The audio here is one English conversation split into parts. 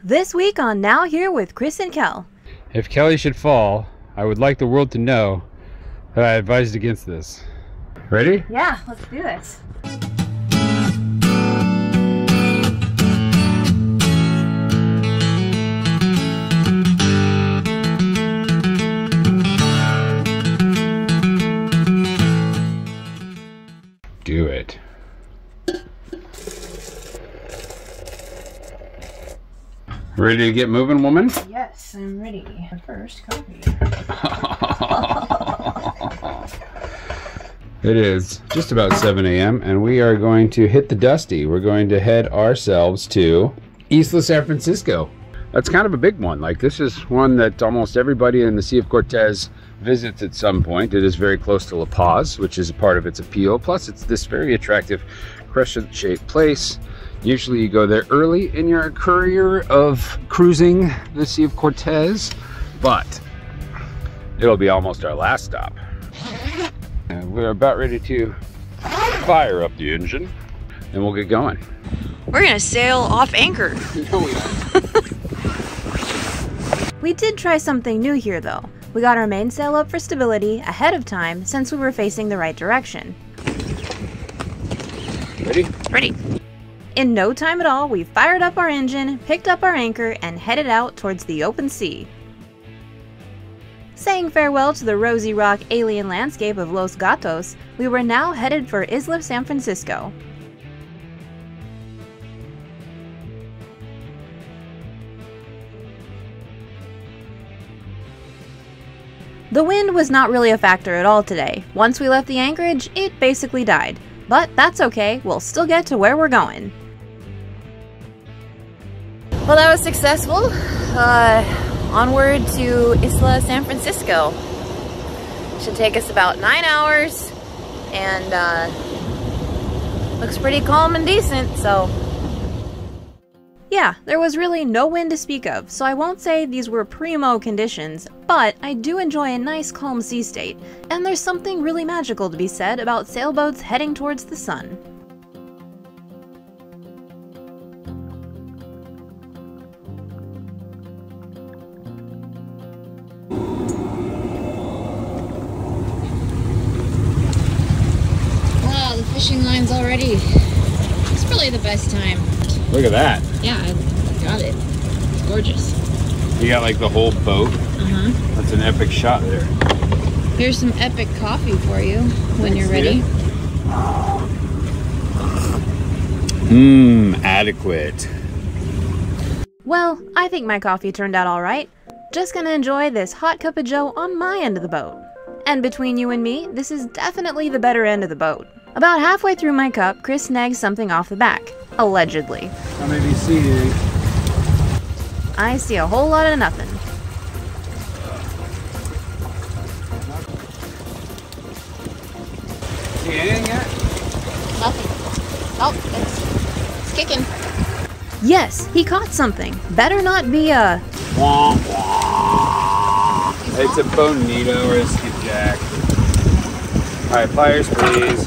This week on Now Here with Chris and Kell. If Kelly should fall, I would like the world to know that I advised against this. Ready? Yeah, let's do this. Do it. Ready to get moving, woman? Yes, I'm ready. First, coffee. It is just about 7 a.m. and we are going to hit the dusty. We're going to head ourselves to Isla San Francisco. That's kind of a big one. Like, this is one that almost everybody in the Sea of Cortez visits at some point. It is very close to La Paz, which is a part of its appeal. Plus, it's this very attractive crescent-shaped place. Usually you go there early in your career of cruising the Sea of Cortez, but it'll be almost our last stop. And we're about ready to fire up the engine and we'll get going. We're gonna sail off anchor. No, we aren't. We did try something new here though. We got our mainsail up for stability ahead of time since we were facing the right direction. Ready? Ready. In no time at all, we fired up our engine, picked up our anchor, and headed out towards the open sea. Saying farewell to the rosy rock alien landscape of Los Gatos, we were now headed for Isla San Francisco. The wind was not really a factor at all today. Once we left the anchorage, it basically died. But that's okay, we'll still get to where we're going. Well, that was successful. Onward to Isla San Francisco. Should take us about 9 hours and looks pretty calm and decent, so. Yeah, there was really no wind to speak of, so I won't say these were primo conditions, but I do enjoy a nice calm sea state, and there's something really magical to be said about sailboats heading towards the sun. Wow, the fishing line's already. It's really the best time. Look at that. Yeah, I got it. It's gorgeous. You got like the whole boat. That's an epic shot there. Here's some epic coffee for you when you're ready. Adequate. Well, I think my coffee turned out alright. Just gonna enjoy this hot cup of joe on my end of the boat. And between you and me, this is definitely the better end of the boat. About halfway through my cup, Chris snags something off the back. Allegedly. How many do you see? I see a whole lot of nothing. See anything yet? Nothing. Oh, it's kicking. Yes, he caught something. Better not be a... Wah, wah. It's a bonito or a skipjack. Alright, pliers please.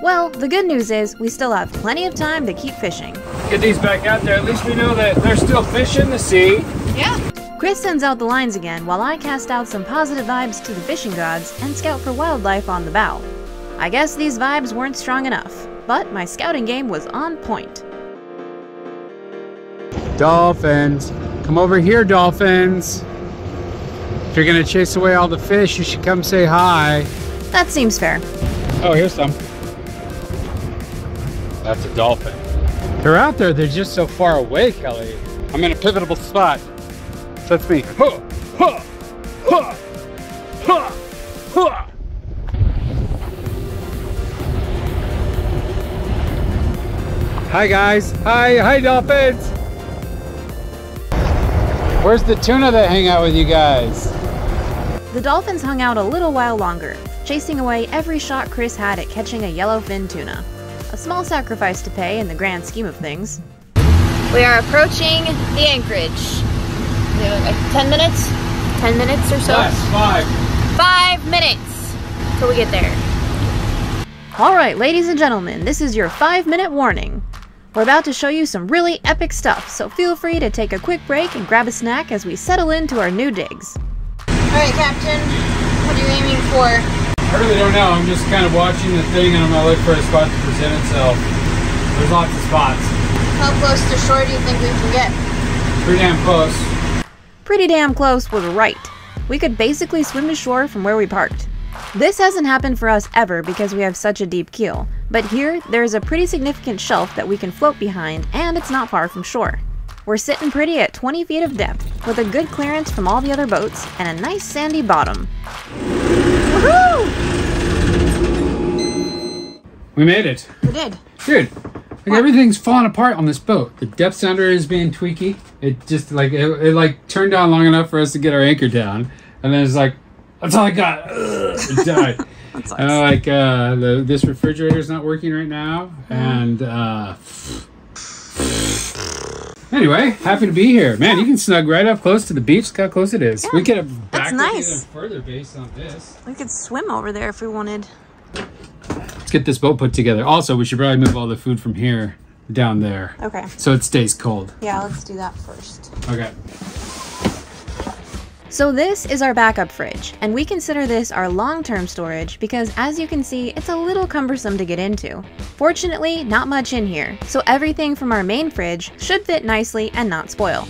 Well, the good news is we still have plenty of time to keep fishing. Get these back out there. At least we know that there's still fish in the sea. Yeah. Chris sends out the lines again while I cast out some positive vibes to the fishing gods and scout for wildlife on the bow. I guess these vibes weren't strong enough, but my scouting game was on point. Dolphins. Come over here, dolphins. If you're gonna chase away all the fish, you should come say hi. That seems fair. Oh, here's some. That's a dolphin. They're out there, they're just so far away, Kelly. I'm in a pivotal spot. That's me. Huh, huh, huh, huh, huh. Hi guys. Hi dolphins. Where's the tuna that hang out with you guys? The dolphins hung out a little while longer, chasing away every shot Chris had at catching a yellowfin tuna. A small sacrifice to pay in the grand scheme of things. We are approaching the anchorage. Like 10 minutes? 10 minutes or so? Yes, 5. 5 minutes till we get there. Alright, ladies and gentlemen, this is your 5-minute warning. We're about to show you some really epic stuff, so feel free to take a quick break and grab a snack as we settle into our new digs. Alright, Captain, what are you aiming for? I really don't know. I'm just kind of watching the thing and I'm going to look for a spot to present itself. There's lots of spots. How close to shore do you think we can get? Pretty damn close. Pretty damn close was right. We could basically swim to shore from where we parked. This hasn't happened for us ever because we have such a deep keel, but here there's a pretty significant shelf that we can float behind and it's not far from shore. We're sitting pretty at 20 feet of depth with a good clearance from all the other boats and a nice sandy bottom. Woohoo! We made it. We did. Dude, like everything's falling apart on this boat. The depth sounder is being tweaky. It just like, it like turned down long enough for us to get our anchor down. And then it's like, that's all I got. It died. That sucks. Like this refrigerator's not working right now. And anyway, happy to be here. Man, you can snug right up close to the beach. Look how close it is. Yeah, we could have backed nice. it even further based on this. We could swim over there if we wanted. Let's get this boat put together. Also, we should probably move all the food from here down there. Okay. So it stays cold. Yeah, let's do that first. Okay. So this is our backup fridge, and we consider this our long-term storage because as you can see, it's a little cumbersome to get into. Fortunately, not much in here, so everything from our main fridge should fit nicely and not spoil.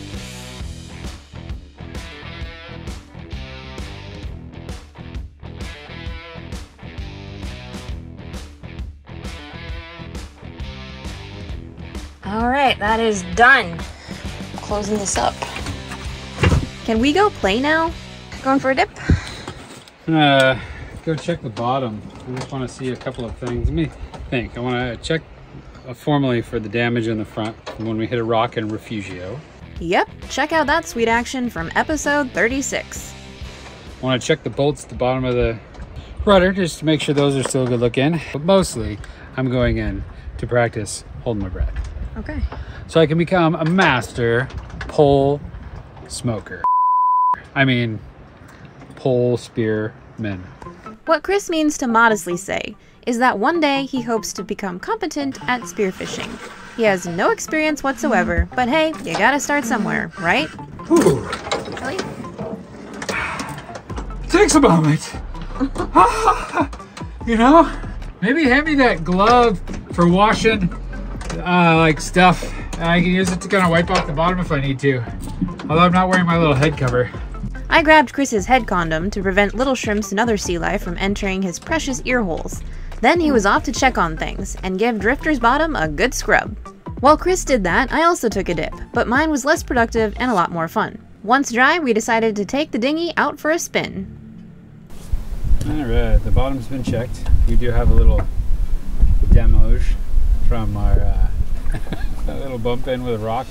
Alright, that is done. Closing this up. Can we go play now? Going for a dip? Go check the bottom. I just want to see a couple of things. Let me think. I want to check formally for the damage in the front when we hit a rock in Refugio. Yep, check out that sweet action from episode 36. I want to check the bolts at the bottom of the rudder just to make sure those are still good looking. But mostly, I'm going in to practice holding my breath. Okay. So I can become a master pole smoker. I mean, pole spearman. What Chris means to modestly say is that one day he hopes to become competent at spearfishing. He has no experience whatsoever, but hey, you gotta start somewhere, right? Ooh. Really? Takes a moment. You know, maybe hand me that glove for washing like stuff. I can use it to kind of wipe off the bottom if I need to. Although I'm not wearing my little head cover. I grabbed Chris's head condom to prevent little shrimps and other sea life from entering his precious ear holes. Then he was off to check on things and give Drifter's bottom a good scrub. While Chris did that, I also took a dip, but mine was less productive and a lot more fun. Once dry, we decided to take the dinghy out for a spin. Alright, the bottom's been checked. We do have a little damage from our little bump in with a rock,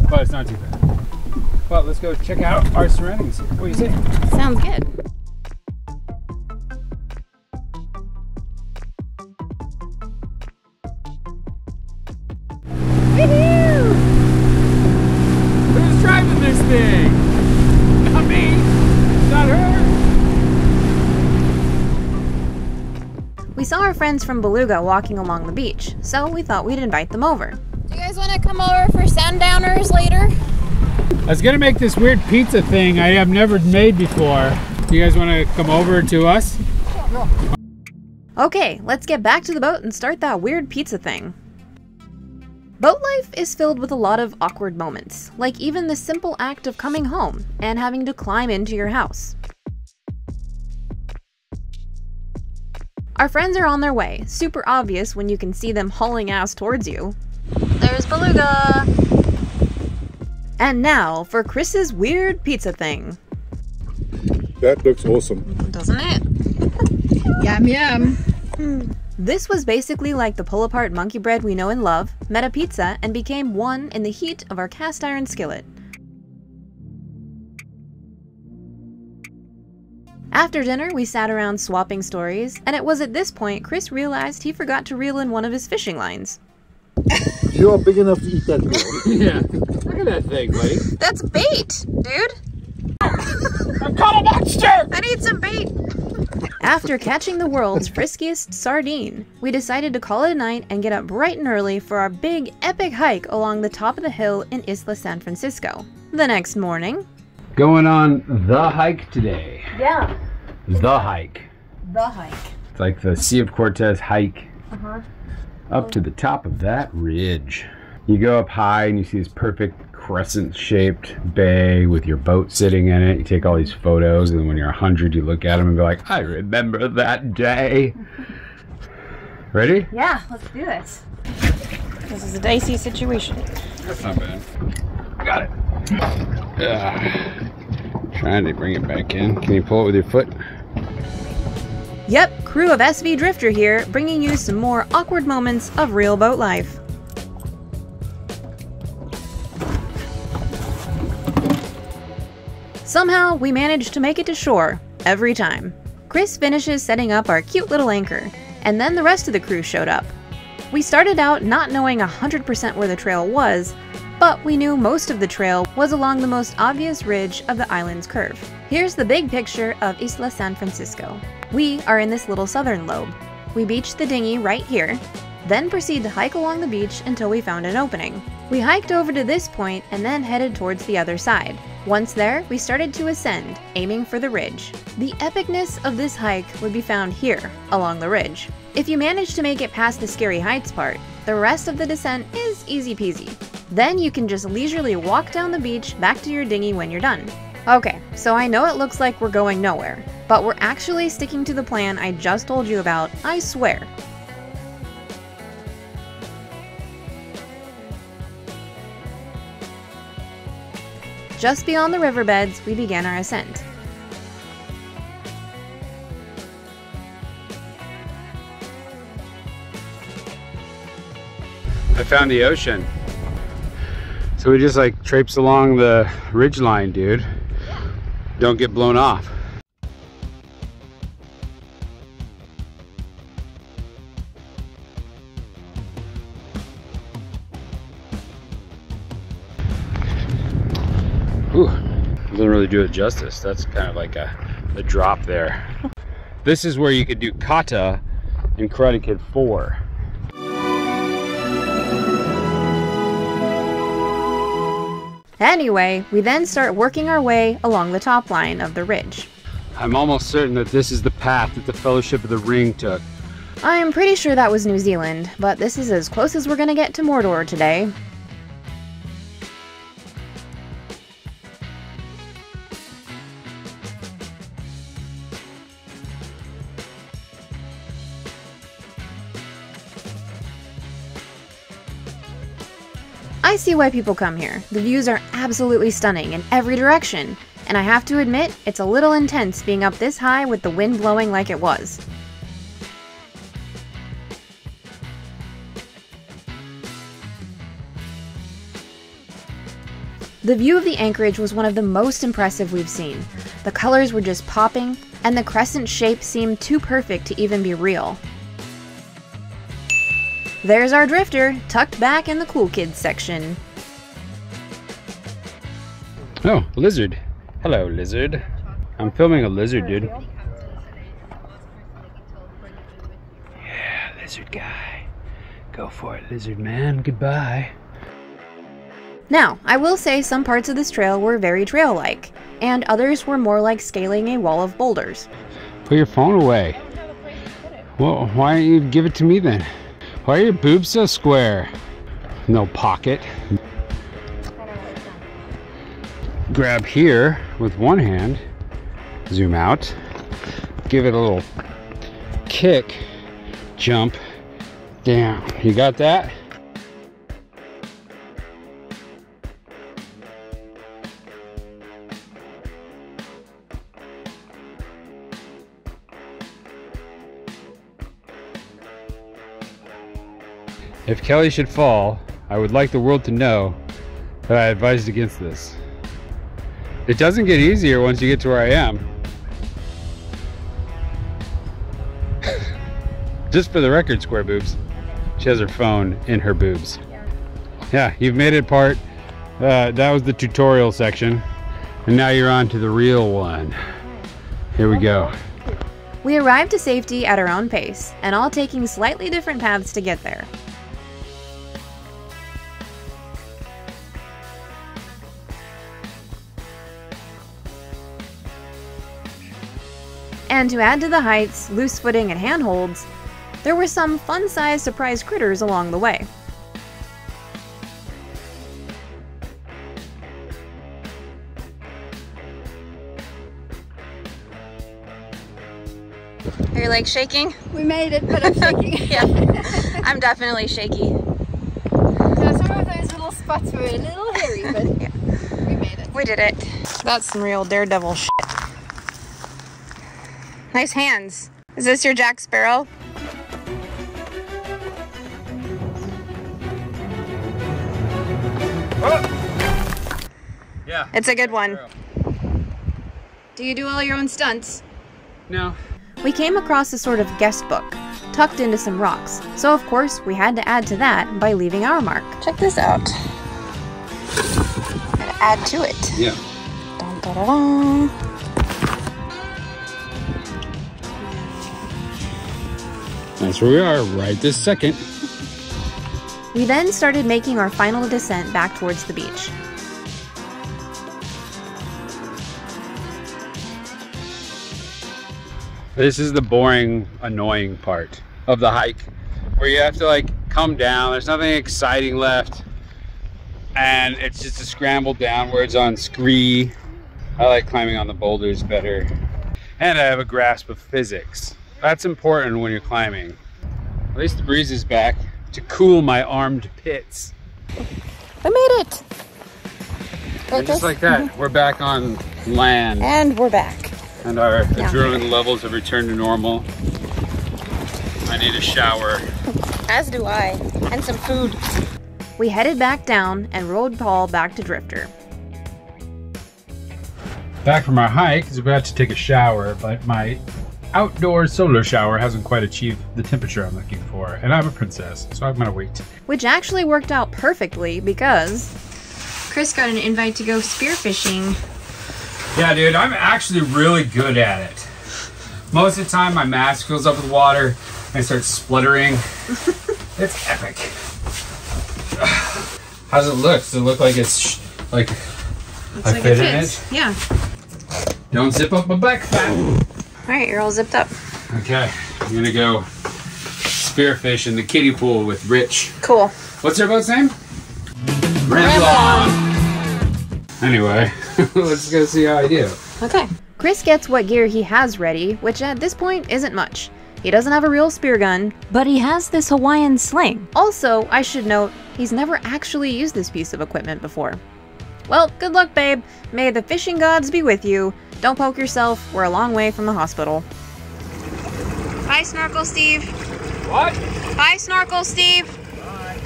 but it's not too bad. Well, let's go check out our surroundings here. What do you say? Sounds good. Woohoo! Who's driving this thing? Not me. Not her. We saw our friends from Beluga walking along the beach, so we thought we'd invite them over. Do you guys want to come over for Sundowners later? I was gonna make this weird pizza thing I have never made before. Do you guys want to come over to us? Okay, let's get back to the boat and start that weird pizza thing. Boat life is filled with a lot of awkward moments, like even the simple act of coming home and having to climb into your house. Our friends are on their way, super obvious when you can see them hauling ass towards you. There's Beluga! And now for Chris's weird pizza thing. That looks awesome. Doesn't it? Yum yum. This was basically like the pull-apart monkey bread we know and love, met a pizza, and became one in the heat of our cast iron skillet. After dinner, we sat around swapping stories, and it was at this point Chris realized he forgot to reel in one of his fishing lines. You are big enough to eat that meal. Yeah. Look at that thing, buddy. That's bait, dude! I've caught a monster! I need some bait! After catching the world's friskiest sardine, we decided to call it a night and get up bright and early for our big epic hike along the top of the hill in Isla San Francisco. The next morning, going on the hike today. yeah, The hike. the hike. It's like the Sea of Cortez hike up to the top of that ridge. You go up high and you see this perfect crescent-shaped bay with your boat sitting in it. You take all these photos, and when you're 100, you look at them and be like, I remember that day. Ready? Yeah, let's do this. This is a dicey situation. That's not bad. Got it. Trying to bring it back in. Can you pull it with your foot? Yep, crew of SV Drifter here, bringing you some more awkward moments of real boat life. Somehow, we managed to make it to shore, every time. Chris finishes setting up our cute little anchor, and then the rest of the crew showed up. We started out not knowing 100% where the trail was, but we knew most of the trail was along the most obvious ridge of the island's curve. Here's the big picture of Isla San Francisco. We are in this little southern lobe. We beached the dinghy right here, then proceed to hike along the beach until we found an opening. We hiked over to this point and then headed towards the other side. Once there, we started to ascend, aiming for the ridge. The epicness of this hike would be found here, along the ridge. If you manage to make it past the scary heights part, the rest of the descent is easy peasy. Then you can just leisurely walk down the beach back to your dinghy when you're done. Okay, so I know it looks like we're going nowhere, but we're actually sticking to the plan I just told you about, I swear. Just beyond the riverbeds, we began our ascent. I found the ocean. So we just like traipse along the ridge line, dude. Don't get blown off. Ooh, doesn't really do it justice. That's kind of like a drop there. This is where you could do kata in Karate Kid 4. Anyway, we then start working our way along the top line of the ridge. I'm almost certain that this is the path that the Fellowship of the Ring took. I'm pretty sure that was New Zealand, but this is as close as we're gonna get to Mordor today. I see why people come here. The views are absolutely stunning in every direction, and I have to admit, it's a little intense being up this high with the wind blowing like it was. The view of the anchorage was one of the most impressive we've seen. The colors were just popping, and the crescent shape seemed too perfect to even be real. There's our drifter, tucked back in the cool kids section. Oh, lizard. Hello, lizard. I'm filming a lizard, dude. Yeah, lizard guy. Go for it, lizard man. Goodbye. Now, I will say some parts of this trail were very trail-like, and others were more like scaling a wall of boulders. Put your phone away. Well, why don't you give it to me then? Why are your boobs so square? No pocket. Grab here with one hand, zoom out, give it a little kick, jump down. You got that? If Kelly should fall, I would like the world to know that I advised against this. It doesn't get easier once you get to where I am. Just for the record, square boobs. She has her phone in her boobs. Yeah, you've made it part. That was the tutorial section. And now you're on to the real one. Here we go. We arrived to safety at our own pace, and all taking slightly different paths to get there. And to add to the heights, loose footing, and handholds, there were some fun-sized surprise critters along the way. Are your legs shaking? We made it, but I'm shaking. Yeah, I'm definitely shaky. So some of those little spots were a little hairy, but yeah, we made it. We did it. That's some real daredevil shit. Nice hands. Is this your Jack Sparrow? Oh! Yeah. It's a good one. Do you do all your own stunts? No. We came across a sort of guest book, tucked into some rocks, so of course we had to add to that by leaving our mark. Check this out. Gotta add to it. Yeah. Dun, da, da, da. That's where we are right this second. We then started making our final descent back towards the beach. This is the boring, annoying part of the hike, where you have to like come down. There's nothing exciting left, and it's just a scramble downwards on scree. I like climbing on the boulders better, and I have a grasp of physics. That's important when you're climbing. At least the breeze is back to cool my armed pits. We made it! And just like that, we're back on land. And we're back. And our adrenaline levels have returned to normal. I need a shower. As do I. And some food. We headed back down and rode Paul back to Drifter. Back from our hike, is about to take a shower, but my outdoor solar shower hasn't quite achieved the temperature I'm looking for, and I'm a princess, so I'm gonna wait. Which actually worked out perfectly because Chris got an invite to go spearfishing. Yeah, dude, I'm actually really good at it. Most of the time, my mask fills up with water and starts spluttering. It's epic. How's it look? Does it look like it's like I like fit in it? Yeah. Don't zip up my backpack. All right, you're all zipped up. Okay, I'm gonna go spearfish in the kiddie pool with Rich. Cool. What's their boat's name? Ramble On. Anyway, let's go see how I do. Okay. Chris gets what gear he has ready, which at this point isn't much. He doesn't have a real spear gun, but he has this Hawaiian sling. Also, I should note, he's never actually used this piece of equipment before. Well, good luck, babe. May the fishing gods be with you. Don't poke yourself. We're a long way from the hospital. Bye, Snorkel Steve. What? Bye, Snorkel Steve. Bye.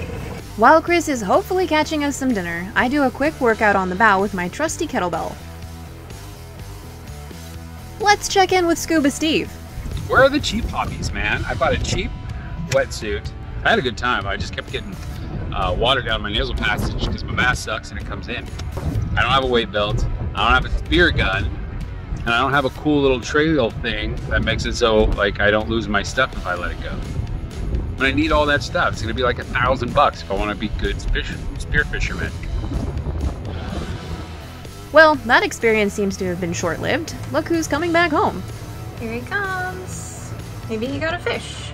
While Chris is hopefully catching us some dinner, I do a quick workout on the bow with my trusty kettlebell. Let's check in with Scuba Steve. Where are the cheap hobbies, man? I bought a cheap wetsuit. I had a good time. I just kept getting water down my nasal passage because my mask sucks and it comes in. I don't have a weight belt. I don't have a spear gun. And I don't have a cool little trail thing that makes it so like I don't lose my stuff if I let it go. But I need all that stuff. It's gonna be like $1,000 if I want to be good spear fisherman. Well, that experience seems to have been short-lived. Look who's coming back home. Here he comes. Maybe he got a fish.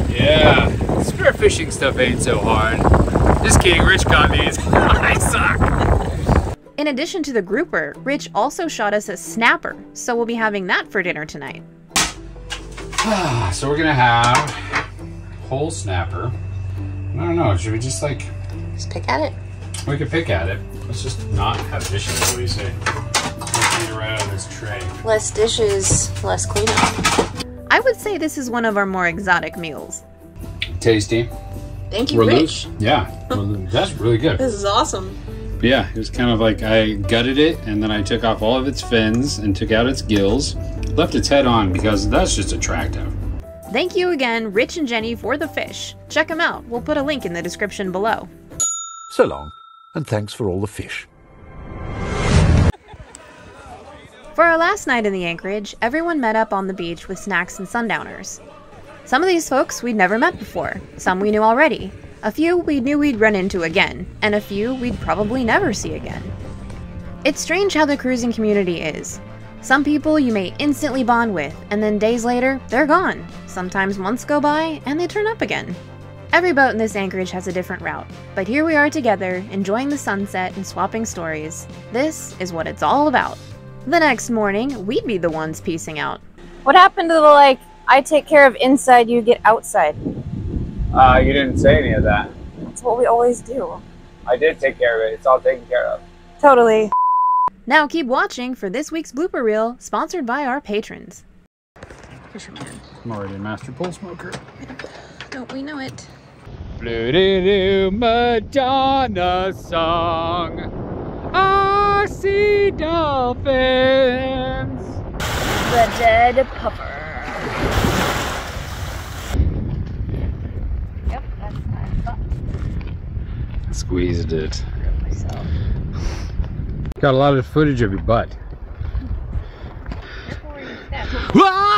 Yeah, spearfishing stuff ain't so hard. Just kidding, Rich got these. I suck. In addition to the grouper, Rich also shot us a snapper, so we'll be having that for dinner tonight. So we're gonna have whole snapper. I don't know, should we just like... Just pick at it. We could pick at it. Let's just not have dishes, what do you say? Let's eat it right out of this tray. Less dishes, less cleanup. I would say this is one of our more exotic meals. Tasty. Thank you, Rich. Yeah, well, that's really good. This is awesome. But yeah, it was kind of like I gutted it and then I took off all of its fins and took out its gills. Left its head on because that's just attractive. Thank you again, Rich and Jenny, for the fish. Check them out. We'll put a link in the description below. So long, and thanks for all the fish. For our last night in the anchorage, everyone met up on the beach with snacks and Sundowners. Some of these folks we'd never met before, some we knew already. A few we knew we'd run into again, and a few we'd probably never see again. It's strange how the cruising community is. Some people you may instantly bond with, and then days later, they're gone. Sometimes months go by, and they turn up again. Every boat in this anchorage has a different route, but here we are together, enjoying the sunset and swapping stories. This is what it's all about. The next morning, we'd be the ones peacing out. What happened to the, like, I take care of inside, you get outside? You didn't say any of that. That's what we always do. I did take care of it. It's all taken care of. Totally. Now keep watching for this week's blooper reel, sponsored by our patrons. Fisherman. I'm already a master pole smoker. Don't we know it? Blue Madonna song. I see dolphins. The dead puffer. Yep, that's my thought. Squeezed it. Myself. Got a lot of footage of your butt. Careful where you step. Ah!